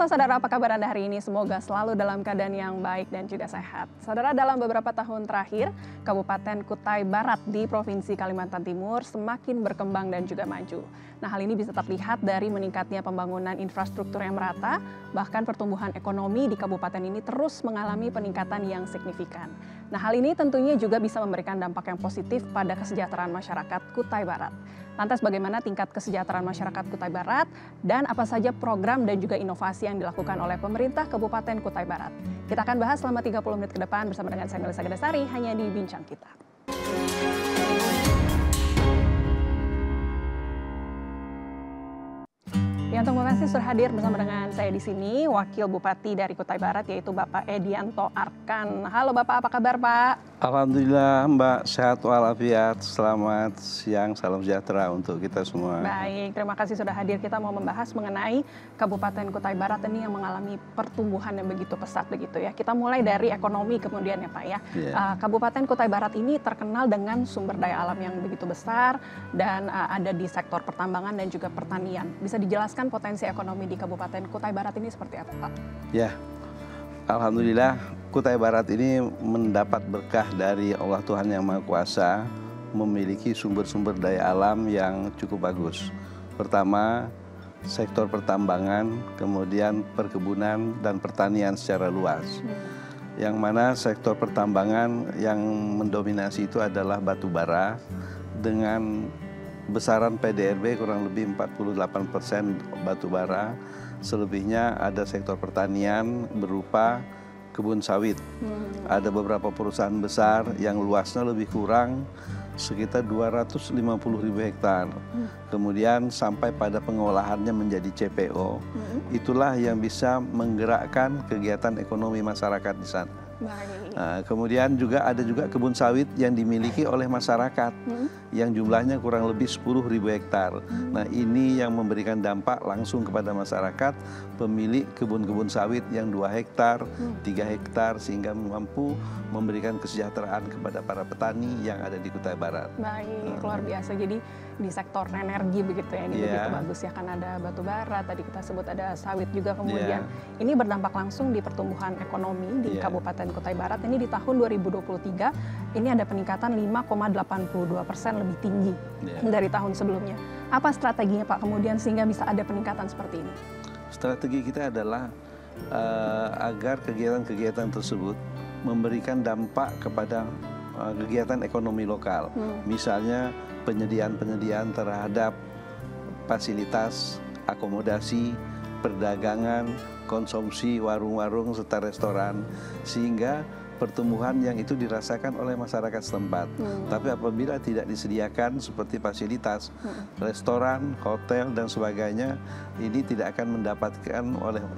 Halo saudara, apa kabar Anda hari ini? Semoga selalu dalam keadaan yang baik dan juga sehat. Saudara, dalam beberapa tahun terakhir, Kabupaten Kutai Barat di Provinsi Kalimantan Timur semakin berkembang dan juga maju. Nah, hal ini bisa terlihat dari meningkatnya pembangunan infrastruktur yang merata, bahkan pertumbuhan ekonomi di kabupaten ini terus mengalami peningkatan yang signifikan. Nah, hal ini tentunya juga bisa memberikan dampak yang positif pada kesejahteraan masyarakat Kutai Barat. Lantas bagaimana tingkat kesejahteraan masyarakat Kutai Barat dan apa saja program dan juga inovasi yang dilakukan oleh pemerintah Kabupaten Kutai Barat? Kita akan bahas selama 30 menit ke depan bersama dengan saya Melisa Gadasari hanya di Bincang Kita. Ya, untuk membahasnya sudah hadir bersama dengan saya di sini Wakil Bupati dari Kutai Barat yaitu Bapak Edianto Arkan. Halo Bapak, apa kabar Pak? Alhamdulillah Mbak, sehat walafiat. Selamat siang, salam sejahtera untuk kita semua. Baik, terima kasih sudah hadir. Kita mau membahas mengenai Kabupaten Kutai Barat ini yang mengalami pertumbuhan yang begitu pesat begitu ya. Kita mulai dari ekonomi kemudian ya Pak ya. Kabupaten Kutai Barat ini terkenal dengan sumber daya alam yang begitu besar dan ada di sektor pertambangan dan juga pertanian. Bisa dijelaskan potensi ekonomi di Kabupaten Kutai Barat ini seperti apa Pak? Ya, alhamdulillah Kutai Barat ini mendapat berkah dari Allah Tuhan Yang Maha Kuasa, memiliki sumber-sumber daya alam yang cukup bagus. Pertama, sektor pertambangan, kemudian perkebunan dan pertanian secara luas. Yang mana sektor pertambangan yang mendominasi itu adalah batu bara dengan besaran PDRB kurang lebih 48% batu bara. Selebihnya ada sektor pertanian berupa kebun sawit. Ada beberapa perusahaan besar yang luasnya lebih kurang sekitar 250.000 hektar. Kemudian sampai pada pengolahannya menjadi CPO. Itulah yang bisa menggerakkan kegiatan ekonomi masyarakat di sana. Nah, kemudian ada juga kebun sawit yang dimiliki oleh masyarakat yang jumlahnya kurang lebih 10.000 hektar. Nah, ini yang memberikan dampak langsung kepada masyarakat pemilik kebun-kebun sawit yang 2 hektar, 3 hektar sehingga mampu memberikan kesejahteraan kepada para petani yang ada di Kutai Barat. Baik, luar biasa. Jadi di sektor energi begitu ya, ini begitu bagus ya, kan ada batu bara, tadi kita sebut ada sawit juga kemudian. Ini berdampak langsung di pertumbuhan ekonomi di Kabupaten Kutai Barat. Ini di tahun 2023 ini ada peningkatan 5,82% lebih tinggi dari tahun sebelumnya. Apa strateginya Pak kemudian sehingga bisa ada peningkatan seperti ini? Strategi kita adalah agar kegiatan-kegiatan tersebut memberikan dampak kepada kegiatan ekonomi lokal. Misalnya penyediaan terhadap fasilitas, akomodasi, perdagangan, konsumsi, warung-warung, serta restoran, sehingga pertumbuhan yang itu dirasakan oleh masyarakat setempat. Tapi apabila tidak disediakan seperti fasilitas, restoran, hotel, dan sebagainya, ini tidak akan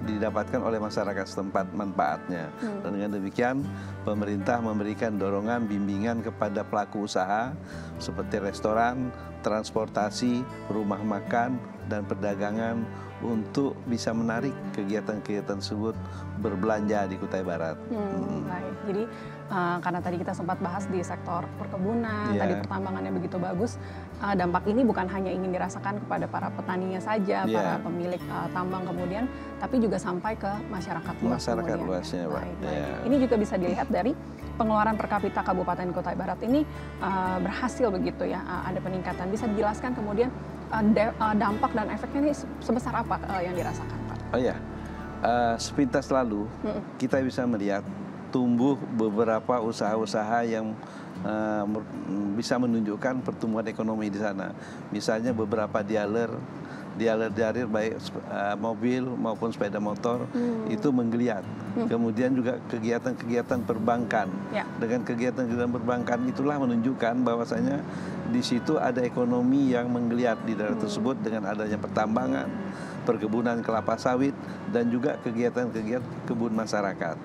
didapatkan oleh masyarakat setempat manfaatnya. Dan dengan demikian, pemerintah memberikan dorongan bimbingan kepada pelaku usaha seperti restoran, transportasi, rumah makan, dan perdagangan untuk bisa menarik kegiatan-kegiatan tersebut berbelanja di Kutai Barat. Baik, jadi karena tadi kita sempat bahas di sektor perkebunan, tadi pertambangannya begitu bagus, dampak ini bukan hanya ingin dirasakan kepada para petaninya saja, para pemilik tambang kemudian, tapi juga sampai ke masyarakat luas. Masyarakat luasnya, Pak. Ini juga bisa dilihat dari pengeluaran per kapita Kabupaten Kutai Barat ini berhasil begitu ya, ada peningkatan. Bisa dijelaskan kemudian dampak dan efeknya ini sebesar apa yang dirasakan Pak? Oh ya, sepintas lalu kita bisa melihat tumbuh beberapa usaha-usaha yang bisa menunjukkan pertumbuhan ekonomi di sana. Misalnya beberapa dealer baik mobil maupun sepeda motor itu menggeliat. Kemudian juga kegiatan-kegiatan perbankan. Dengan kegiatan-kegiatan perbankan itulah menunjukkan bahwasanya di situ ada ekonomi yang menggeliat di daerah tersebut dengan adanya pertambangan, perkebunan kelapa sawit, dan juga kegiatan-kegiatan kebun masyarakat.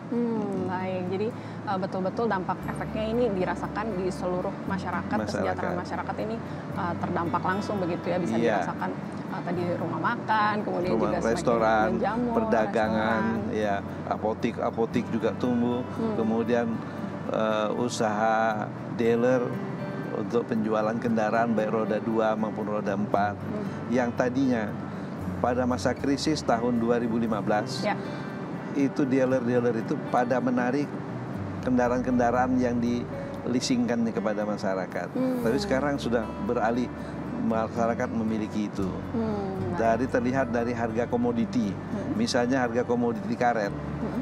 Baik, jadi betul-betul dampak efeknya ini dirasakan di seluruh masyarakat. Kesejahteraan masyarakat ini terdampak langsung begitu ya, bisa dirasakan tadi rumah makan, kemudian juga restoran, menjamur, perdagangan, apotik juga tumbuh, kemudian usaha dealer untuk penjualan kendaraan baik roda 2 maupun roda 4 yang tadinya pada masa krisis tahun 2015, itu dealer-dealer itu pada menarik kendaraan-kendaraan yang dileasingkan kepada masyarakat. Tapi sekarang sudah beralih, masyarakat memiliki itu. Terlihat dari harga komoditi, misalnya harga komoditi karet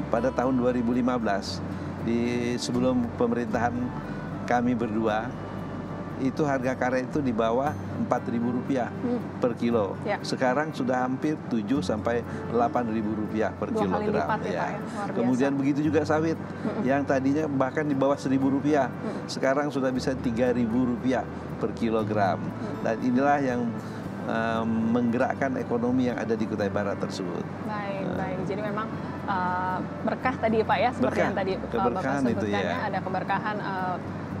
pada tahun 2015, sebelum pemerintahan kami berdua, itu harga karet itu di bawah Rp4.000 per kilo. Sekarang sudah hampir 7 sampai Rp8.000 per kilogram. Kemudian begitu juga sawit, yang tadinya bahkan di bawah Rp1.000, sekarang sudah bisa Rp3.000 per kilogram. Dan inilah yang menggerakkan ekonomi yang ada di Kutai Barat tersebut. Baik. Jadi memang berkah tadi Pak ya, seperti yang tadi Bapak sebutkan, ada keberkahan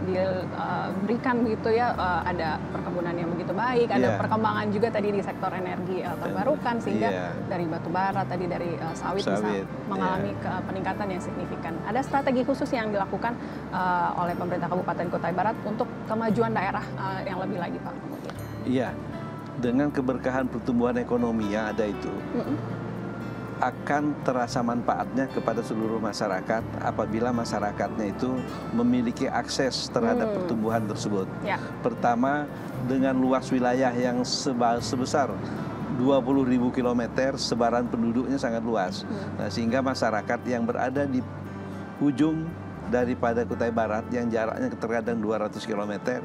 diberikan begitu ya, ada perkebunan yang begitu baik, ada perkembangan juga tadi di sektor energi terbarukan, sehingga dari batu bara tadi, dari sawit bisa mengalami peningkatan yang signifikan. Ada strategi khusus yang dilakukan oleh pemerintah Kabupaten Kutai Barat untuk kemajuan daerah yang lebih lagi Pak? Iya, dengan keberkahan pertumbuhan ekonomi yang ada itu, akan terasa manfaatnya kepada seluruh masyarakat apabila masyarakatnya itu memiliki akses terhadap pertumbuhan tersebut. Pertama, dengan luas wilayah yang sebesar 20.000 km, sebaran penduduknya sangat luas. Sehingga masyarakat yang berada di ujung daripada Kutai Barat yang jaraknya terkadang 200 km,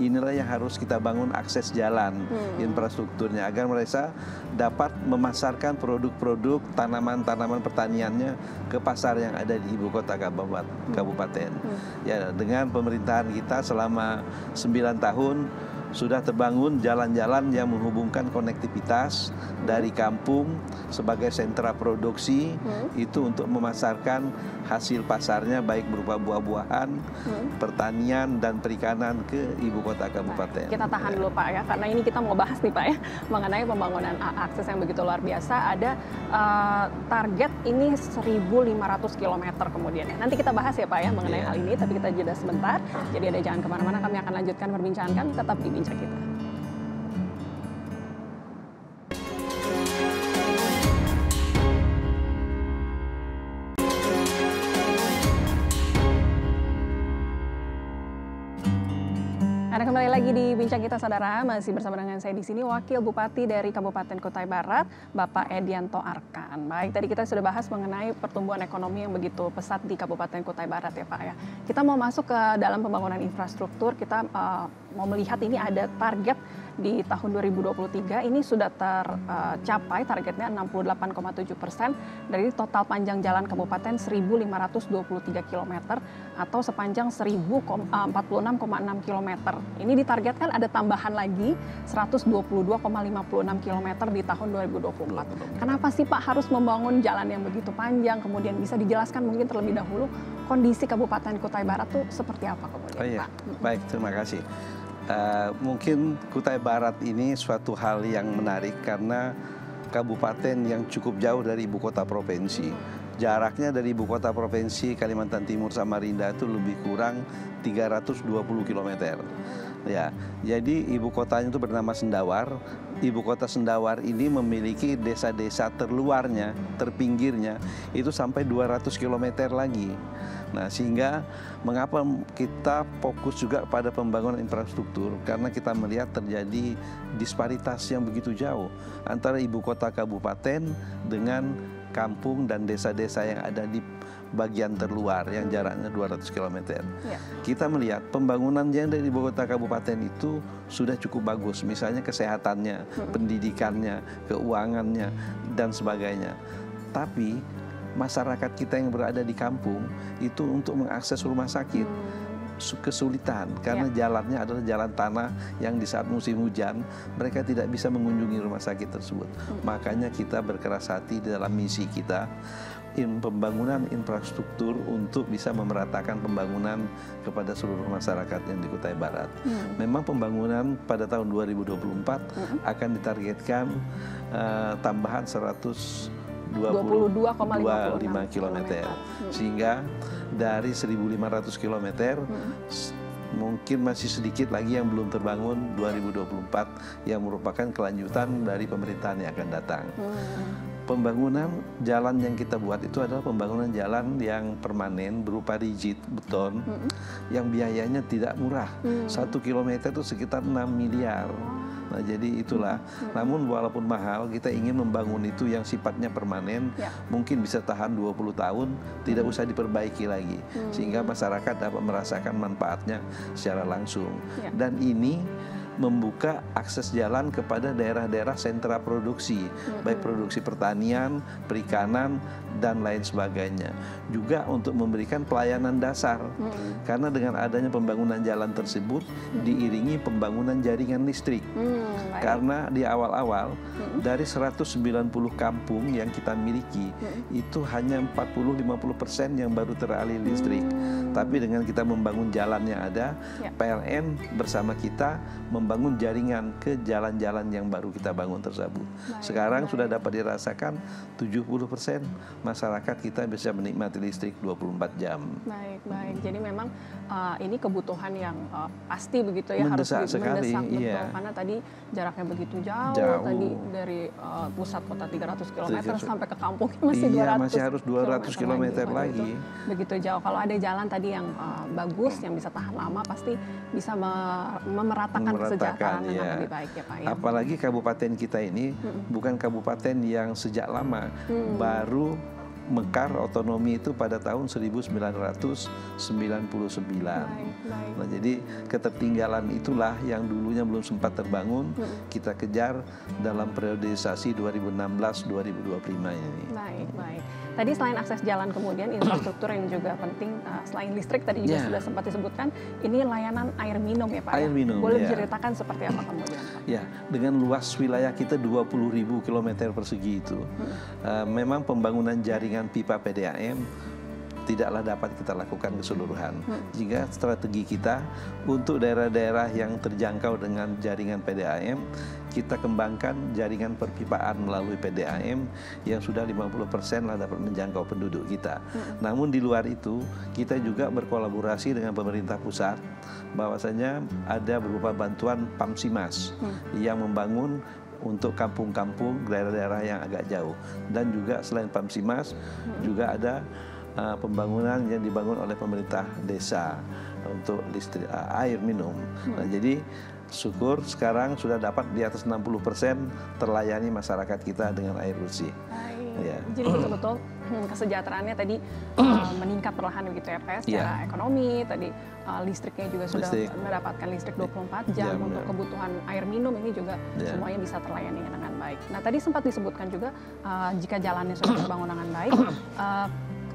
inilah yang harus kita bangun akses jalan, infrastrukturnya, agar mereka dapat memasarkan produk-produk tanaman-tanaman pertaniannya ke pasar yang ada di ibu kota kabupaten. Ya, dengan pemerintahan kita selama 9 tahun sudah terbangun jalan-jalan yang menghubungkan konektivitas dari kampung sebagai sentra produksi itu untuk memasarkan hasil pasarnya baik berupa buah-buahan, pertanian dan perikanan ke ibu kota kabupaten. Kita tahan dulu Pak ya, karena ini kita mau bahas nih Pak ya mengenai pembangunan akses yang begitu luar biasa. Ada target ini 1.500 km kemudian. Nanti kita bahas ya Pak ya mengenai hal ini, tapi kita jeda sebentar. Jadi ada jangan kemana-mana, kami akan lanjutkan perbincangan kami tetap di Bincang Kita. Anda kembali lagi di Bincang Kita Saudara, masih bersama dengan saya di sini Wakil Bupati dari Kabupaten Kutai Barat, Bapak Edianto Arkan. Baik, tadi kita sudah bahas mengenai pertumbuhan ekonomi yang begitu pesat di Kabupaten Kutai Barat ya Pak ya. Kita mau masuk ke dalam pembangunan infrastruktur, kita mau melihat ini ada target di tahun 2023 ini sudah tercapai targetnya 68,7% dari total panjang jalan kabupaten 1.523 km atau sepanjang 1.046,6 km. Ini ditargetkan ada tambahan lagi 122,56 km di tahun 2024. Kenapa sih Pak harus membangun jalan yang begitu panjang? Kemudian bisa dijelaskan mungkin terlebih dahulu kondisi Kabupaten Kutai Barat itu seperti apa kemudian Pak? Baik, terima kasih. Mungkin Kutai Barat ini suatu hal yang menarik karena kabupaten yang cukup jauh dari ibu kota provinsi. Jaraknya dari ibu kota provinsi Kalimantan Timur Samarinda itu lebih kurang 320 km. Ya, jadi ibu kotanya itu bernama Sendawar. Ibu kota Sendawar ini memiliki desa-desa terluarnya, terpinggirnya itu sampai 200 km lagi. Nah, sehingga mengapa kita fokus juga pada pembangunan infrastruktur, karena kita melihat terjadi disparitas yang begitu jauh antara ibu kota kabupaten dengan kampung dan desa-desa yang ada di bagian terluar yang jaraknya 200 km. Kita melihat pembangunan yang dari ibu kota kabupaten itu sudah cukup bagus, misalnya kesehatannya, pendidikannya, keuangannya, dan sebagainya. Tapi masyarakat kita yang berada di kampung itu untuk mengakses rumah sakit kesulitan karena jalannya adalah jalan tanah yang di saat musim hujan mereka tidak bisa mengunjungi rumah sakit tersebut. Makanya kita berkeras hati di dalam misi kita pembangunan infrastruktur untuk bisa memeratakan pembangunan kepada seluruh masyarakat yang di Kutai Barat. Memang pembangunan pada tahun 2024 akan ditargetkan tambahan 122,5 km. Sehingga dari 1.500 km mungkin masih sedikit lagi yang belum terbangun 2024 yang merupakan kelanjutan dari pemerintahan yang akan datang. Pembangunan jalan yang kita buat itu adalah pembangunan jalan yang permanen berupa rigid beton yang biayanya tidak murah. 1 kilometer itu sekitar 6 miliar. Nah, jadi itulah. Namun walaupun mahal, kita ingin membangun itu yang sifatnya permanen, mungkin bisa tahan 20 tahun, tidak usah diperbaiki lagi, sehingga masyarakat dapat merasakan manfaatnya secara langsung. Dan ini membuka akses jalan kepada daerah-daerah sentra produksi, baik produksi pertanian, perikanan, dan lain sebagainya. Juga untuk memberikan pelayanan dasar, karena dengan adanya pembangunan jalan tersebut diiringi pembangunan jaringan listrik. Karena di awal-awal dari 190 kampung yang kita miliki, itu hanya 40-50% yang baru teraliri listrik. Tapi dengan kita membangun jalan yang ada, PLN bersama kita membangun jaringan ke jalan-jalan yang baru kita bangun tersebut. Sekarang sudah dapat dirasakan 70% masyarakat kita bisa menikmati listrik 24 jam. Baik. Jadi memang ini kebutuhan yang pasti begitu ya, mendesak harus sekali, mendesak betul. iya. Karena tadi jaraknya begitu jauh. Tadi dari pusat kota 300 km sampai ke kampung masih 200. Masih harus 200 km lagi. Begitu jauh. Kalau ada jalan tadi yang bagus, yang bisa tahan lama, pasti bisa memeratakan kesejahteraan dengan lebih baik ya Pak. Apalagi kabupaten kita ini bukan kabupaten yang sejak lama, baru mekar otonomi itu pada tahun 1999. Nah, jadi ketertinggalan itulah yang dulunya belum sempat terbangun, kita kejar dalam periodisasi 2016-2025 ini. Baik. Tadi selain akses jalan, kemudian infrastruktur yang juga penting, selain listrik tadi juga sudah sempat disebutkan, ini layanan air minum ya Pak. Air minum, boleh diceritakan seperti apa kemudian Pak? Ya, dengan luas wilayah kita 20.000 km persegi itu, memang pembangunan jaringan pipa PDAM tidaklah dapat kita lakukan keseluruhan. Jika strategi kita untuk daerah-daerah yang terjangkau dengan jaringan PDAM, kita kembangkan jaringan perpipaan melalui PDAM yang sudah 50% lah dapat menjangkau penduduk kita. Namun di luar itu, kita juga berkolaborasi dengan pemerintah pusat, bahwasanya ada berupa bantuan Pamsimas yang membangun untuk kampung-kampung daerah-daerah yang agak jauh. Dan juga selain Pamsimas, juga ada pembangunan yang dibangun oleh pemerintah desa untuk listrik air minum. Nah, jadi syukur sekarang sudah dapat di atas 60% terlayani masyarakat kita dengan air bersih. Ya. Jadi betul-betul kesejahteraannya tadi meningkat perlahan begitu ya Pak, secara ekonomi, tadi listriknya juga sudah mendapatkan listrik 24 jam untuk kebutuhan air minum ini juga semuanya bisa terlayani dengan baik. Nah, tadi sempat disebutkan juga jika jalannya sudah terbangun dengan baik,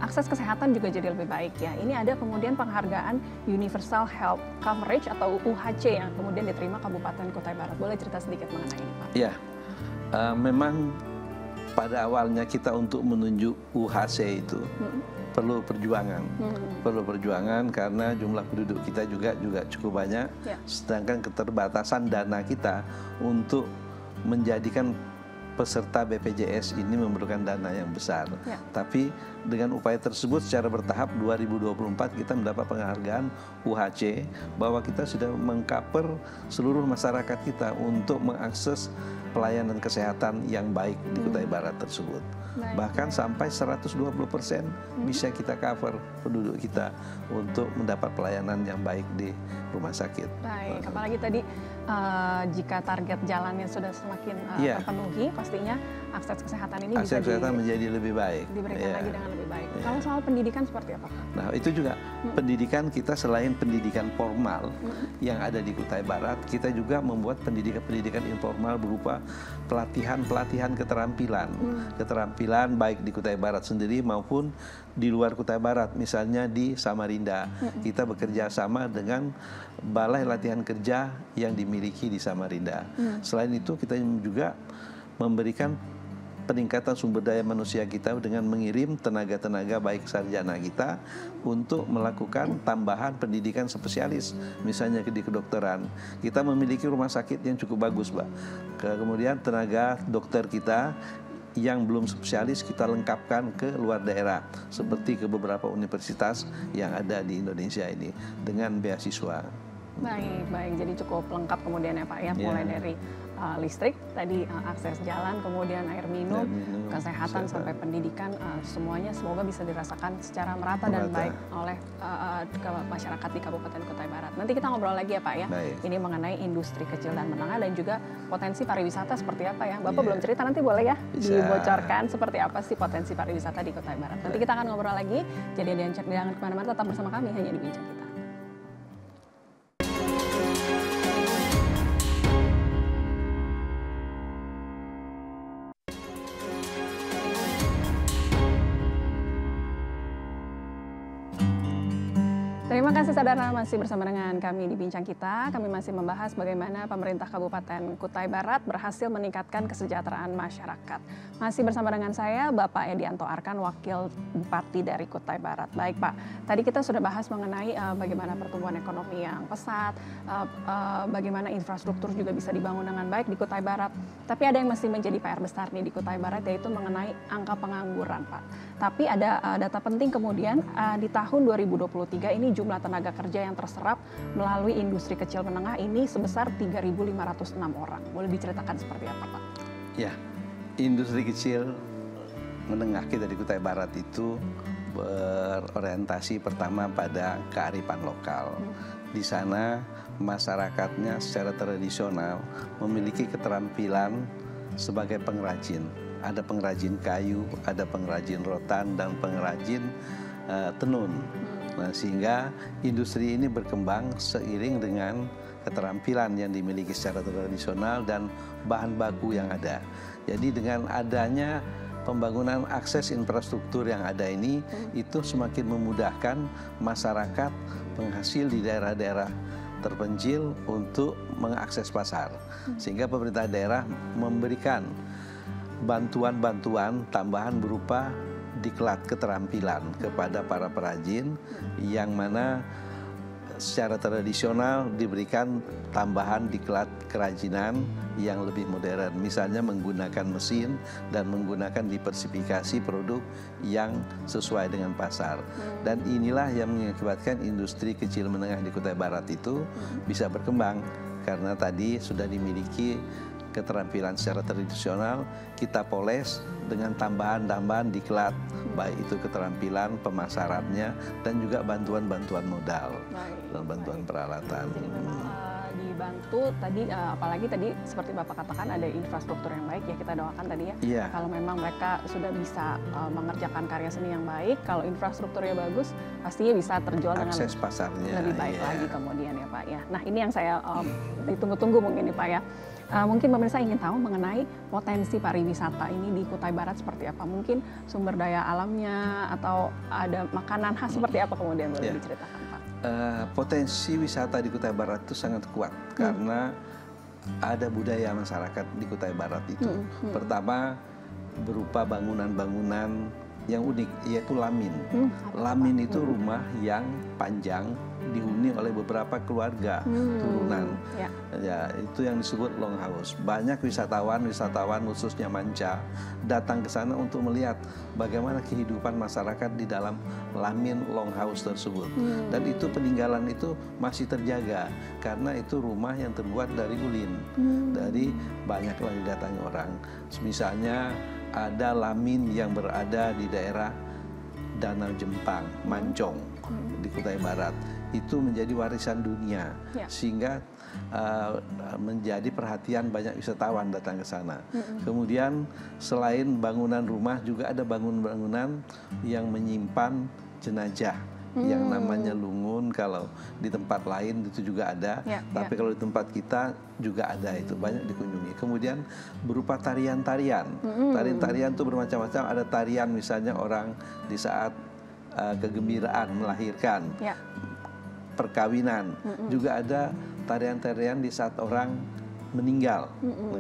akses kesehatan juga jadi lebih baik ya. Ini ada kemudian penghargaan Universal Health Coverage atau UHC yang kemudian diterima Kabupaten Kutai Barat. Boleh cerita sedikit mengenai ini Pak? Ya, memang pada awalnya kita untuk menuju UHC itu perlu perjuangan. Perlu perjuangan karena jumlah penduduk kita juga cukup banyak, sedangkan keterbatasan dana kita untuk menjadikan peserta BPJS ini memerlukan dana yang besar. Tapi dengan upaya tersebut secara bertahap 2024 kita mendapat penghargaan UHC bahwa kita sudah mengcover seluruh masyarakat kita untuk mengakses pelayanan kesehatan yang baik di Kutai Barat tersebut. Bahkan sampai 120% bisa kita cover penduduk kita untuk mendapat pelayanan yang baik di rumah sakit. Baik, apalagi tadi jika target jalannya sudah semakin terpenuhi, pastinya akses kesehatan ini bisa menjadi lebih baik. Diberikan lagi dengan lebih baik. Kalau soal pendidikan seperti apa? Nah, itu juga pendidikan kita selain pendidikan formal yang ada di Kutai Barat, kita juga membuat pendidikan informal berupa pelatihan keterampilan baik di Kutai Barat sendiri maupun di luar Kutai Barat, misalnya di Samarinda. Kita bekerja sama dengan Balai Latihan Kerja yang dimiliki di Samarinda. Selain itu, kita juga memberikan peningkatan sumber daya manusia kita dengan mengirim tenaga-tenaga baik sarjana kita untuk melakukan tambahan pendidikan spesialis, misalnya di kedokteran. Kita memiliki rumah sakit yang cukup bagus, Mbak. Kemudian tenaga dokter kita yang belum spesialis kita lengkapkan ke luar daerah, seperti ke beberapa universitas yang ada di Indonesia ini dengan beasiswa. Baik, baik. Jadi cukup lengkap kemudian ya Pak ya, mulai dari listrik, tadi akses jalan, kemudian air minum, kesehatan sampai pendidikan, semuanya semoga bisa dirasakan secara merata dan baik oleh masyarakat di Kabupaten Kutai Barat. Nanti kita ngobrol lagi ya Pak ya, ini mengenai industri kecil dan menengah dan juga potensi pariwisata seperti apa ya. Bapak belum cerita, nanti boleh ya dibocorkan seperti apa sih potensi pariwisata di Kutai Barat. Nanti kita akan ngobrol lagi, jadi jangan kemana-mana, tetap bersama kami hanya di Bincang Kita. Terima kasih saudara, masih bersama dengan kami di Bincang Kita. Kami masih membahas bagaimana pemerintah Kabupaten Kutai Barat berhasil meningkatkan kesejahteraan masyarakat. Masih bersama dengan saya, Bapak Edianto Arkan, Wakil Bupati dari Kutai Barat. Baik Pak, tadi kita sudah bahas mengenai bagaimana pertumbuhan ekonomi yang pesat, bagaimana infrastruktur juga bisa dibangun dengan baik di Kutai Barat. Tapi ada yang masih menjadi PR besar nih di Kutai Barat, yaitu mengenai angka pengangguran Pak. Tapi ada data penting kemudian di tahun 2023 ini jumlah tenaga kerja yang terserap melalui industri kecil menengah ini sebesar 3.506 orang. Boleh diceritakan seperti apa Pak? Ya, industri kecil menengah kita di Kutai Barat itu berorientasi pertama pada kearifan lokal. Di sana masyarakatnya secara tradisional memiliki keterampilan sebagai pengrajin. Ada pengrajin kayu, ada pengrajin rotan, dan pengrajin tenun. Nah, sehingga industri ini berkembang seiring dengan keterampilan yang dimiliki secara tradisional dan bahan baku yang ada. Jadi dengan adanya pembangunan akses infrastruktur yang ada ini, itu semakin memudahkan masyarakat penghasil di daerah-daerah terpencil untuk mengakses pasar. Sehingga pemerintah daerah memberikan bantuan-bantuan tambahan berupa diklat keterampilan kepada para perajin, yang mana secara tradisional diberikan tambahan diklat kerajinan yang lebih modern, misalnya menggunakan mesin dan menggunakan diversifikasi produk yang sesuai dengan pasar. Dan inilah yang mengakibatkan industri kecil menengah di Kutai Barat itu bisa berkembang, karena tadi sudah dimiliki keterampilan secara tradisional, kita poles dengan tambahan-tambahan diklat, baik itu keterampilan pemasarannya dan juga bantuan-bantuan modal dan bantuan peralatan. Jadi memang dibantu tadi, apalagi tadi seperti Bapak katakan ada infrastruktur yang baik ya, kita doakan tadi ya. Kalau memang mereka sudah bisa mengerjakan karya seni yang baik, kalau infrastrukturnya bagus, pastinya bisa terjual akses dengan pasarnya lebih baik lagi kemudian ya Pak ya. Nah ini yang saya ditunggu-tunggu mungkin nih Pak ya. Mungkin pemirsa ingin tahu mengenai potensi pariwisata ini di Kutai Barat seperti apa? Mungkin sumber daya alamnya atau ada makanan khas seperti apa kemudian boleh diceritakan Pak? Potensi wisata di Kutai Barat itu sangat kuat karena ada budaya masyarakat di Kutai Barat itu. Pertama berupa bangunan-bangunan yang unik, yaitu lamin. Lamin itu rumah yang panjang dihuni oleh beberapa keluarga turunan. Ya, itu yang disebut longhouse. Banyak wisatawan khususnya manca datang ke sana untuk melihat bagaimana kehidupan masyarakat di dalam lamin longhouse tersebut. Dan itu peninggalan itu masih terjaga karena itu rumah yang terbuat dari ulin. Dari banyaklah didatangi orang. Misalnya ada lamin yang berada di daerah Danau Jempang, Mancong di Kutai Barat. Itu menjadi warisan dunia, sehingga menjadi perhatian banyak wisatawan datang ke sana. Kemudian selain bangunan rumah juga ada bangunan-bangunan yang menyimpan jenazah yang namanya lungun. Kalau di tempat lain itu juga ada, tapi kalau di tempat kita juga ada, itu banyak dikunjungi. Kemudian berupa tarian-tarian. Tarian-tarian itu bermacam-macam. Ada tarian misalnya orang di saat kegembiraan melahirkan, perkawinan, juga ada tarian-tarian di saat orang meninggal,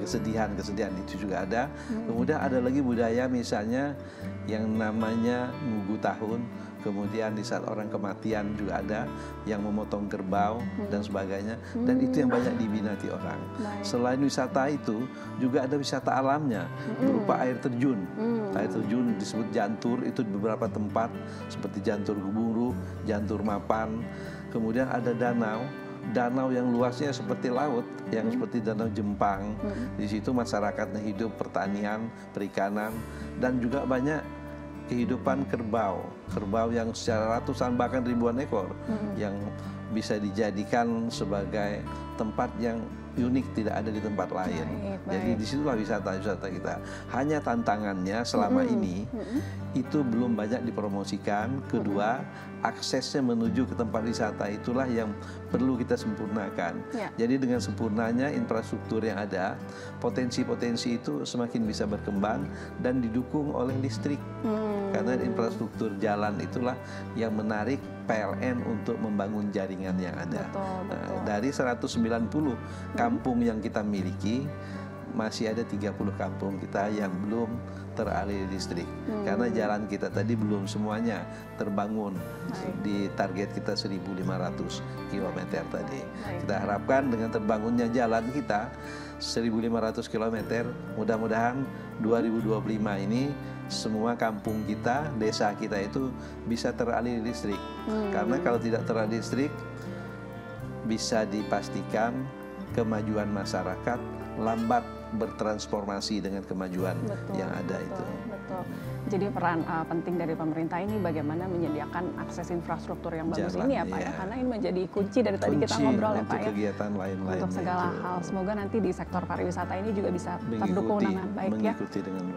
kesedihan itu juga ada. Kemudian ada lagi budaya misalnya yang namanya Ngugu Tahun. kemudian di saat orang kematian juga ada yang memotong kerbau dan sebagainya, dan itu yang banyak diminati orang. Selain wisata itu juga ada wisata alamnya berupa air terjun. Air terjun disebut jantur, itu di beberapa tempat seperti Jantur Geburu, Jantur Mapan. Kemudian ada danau yang luasnya seperti laut, yang seperti Danau Jempang. Di situ masyarakatnya hidup pertanian, perikanan, dan juga banyak kehidupan kerbau yang secara ratusan bahkan ribuan ekor yang bisa dijadikan sebagai tempat yang unik, tidak ada di tempat lain. Jadi disitulah wisata kita. Hanya tantangannya selama ini itu belum banyak dipromosikan. Kedua, aksesnya menuju ke tempat wisata itulah yang perlu kita sempurnakan. Jadi dengan sempurnanya infrastruktur yang ada, potensi-potensi itu semakin bisa berkembang dan didukung oleh listrik. Karena infrastruktur jalan itulah yang menarik PLN untuk membangun jaringan yang ada. Dari 190 kampung yang kita miliki, masih ada 30 kampung kita yang belum teraliri listrik. Karena jalan kita tadi belum semuanya terbangun. Di target kita 1.500 km tadi. Kita harapkan dengan terbangunnya jalan kita 1.500 km, mudah-mudahan 2025 ini semua kampung kita, desa kita itu bisa teraliri listrik. Karena kalau tidak teraliri listrik, bisa dipastikan kemajuan masyarakat lambat bertransformasi dengan kemajuan yang ada itu. Betul. Jadi peran penting dari pemerintah ini bagaimana menyediakan akses infrastruktur yang bagus ini ya Pak ya, karena ini menjadi kunci dari tadi kita ngobrol ya Pak ya. Kegiatan lain-lain untuk segala hal. Semoga nanti di sektor pariwisata ini juga bisa terdukung dengan baik ya.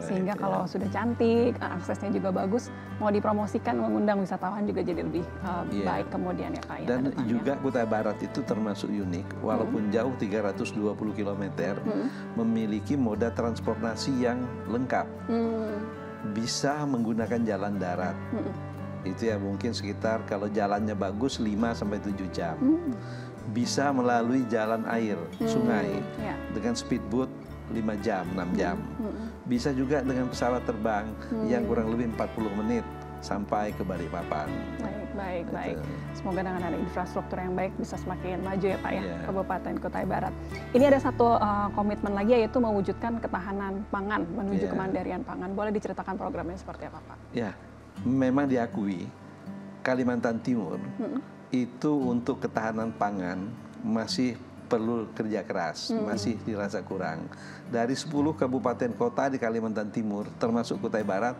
Sehingga kalau sudah cantik, aksesnya juga bagus, mau dipromosikan, mengundang wisatawan juga jadi lebih baik kemudian ya Pak ya. Dan juga Kutai Barat itu termasuk unik, walaupun jauh 320 km, memiliki moda transportasi yang lengkap. Bisa menggunakan jalan darat. Itu ya mungkin sekitar kalau jalannya bagus 5-7 jam. Bisa melalui jalan air, sungai, dengan speedboat 5 jam, 6 jam. Bisa juga dengan pesawat terbang yang kurang lebih 40 menit sampai ke Balikpapan. Baik. Semoga dengan ada infrastruktur yang baik bisa semakin maju ya Pak ya, Kabupaten Kutai Barat. Ini ada satu komitmen lagi, yaitu mewujudkan ketahanan pangan menuju kemandirian pangan. Boleh diceritakan programnya seperti apa Pak? Ya, memang diakui Kalimantan Timur itu untuk ketahanan pangan masih perlu kerja keras, masih dirasa kurang. Dari 10 kabupaten kota di Kalimantan Timur, termasuk Kutai Barat,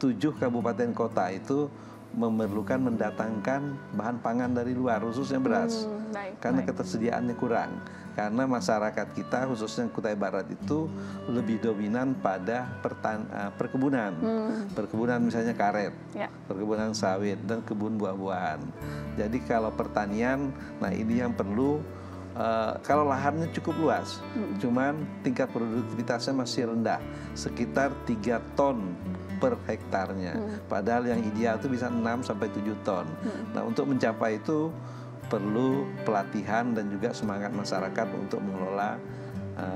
7 kabupaten kota itu memerlukan mendatangkan bahan pangan dari luar, khususnya beras, karena ketersediaannya kurang. Karena masyarakat kita, khususnya Kutai Barat itu lebih dominan pada perkebunan, perkebunan misalnya karet, perkebunan sawit dan kebun buah-buahan. Jadi kalau pertanian, nah ini yang perlu. Kalau lahannya cukup luas, cuman tingkat produktivitasnya masih rendah, sekitar 3 ton per hektarnya. Padahal yang ideal itu bisa 6-7 ton. Nah, untuk mencapai itu perlu pelatihan dan juga semangat masyarakat untuk mengelola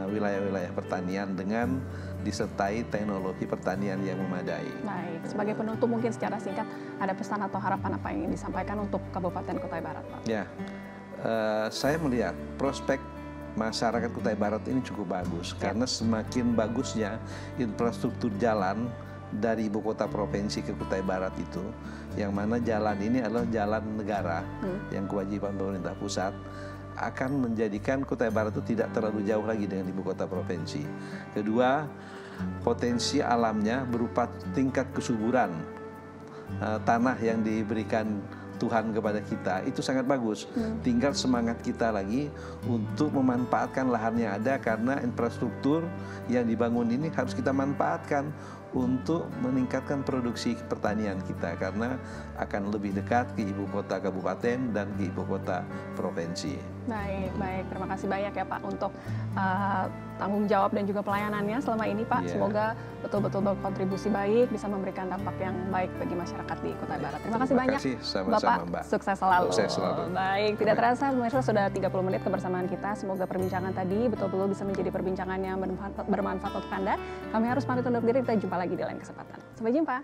wilayah-wilayah pertanian dengan disertai teknologi pertanian yang memadai. Baik, sebagai penutup mungkin secara singkat ada pesan atau harapan apa yang ingin disampaikan untuk Kabupaten Kutai Barat, Pak? Ya, saya melihat prospek masyarakat Kutai Barat ini cukup bagus karena semakin bagusnya infrastruktur jalan dari ibu kota provinsi ke Kutai Barat itu, yang mana jalan ini adalah jalan negara yang kewajiban pemerintah pusat, akan menjadikan Kutai Barat itu tidak terlalu jauh lagi dengan ibu kota provinsi. Kedua, potensi alamnya berupa tingkat kesuburan tanah yang diberikan Tuhan kepada kita itu sangat bagus. Tinggal semangat kita lagi untuk memanfaatkan lahan yang ada, karena infrastruktur yang dibangun ini harus kita manfaatkan untuk meningkatkan produksi pertanian kita, karena akan lebih dekat ke ibu kota kabupaten dan ke ibu kota provinsi. Baik. Terima kasih banyak ya Pak untuk tanggung jawab dan juga pelayanannya selama ini Pak. Semoga betul-betul berkontribusi baik, bisa memberikan dampak yang baik bagi masyarakat di Kutai Barat. Terima kasih banyak sama-sama, Bapak, sukses selalu. Baik, tidak terasa pemirsa sudah 30 menit kebersamaan kita. Semoga perbincangan tadi betul-betul bisa menjadi perbincangan yang bermanfaat untuk Anda. Kami harus pamit undur diri, kita jumpa lagi di lain kesempatan. Sampai jumpa.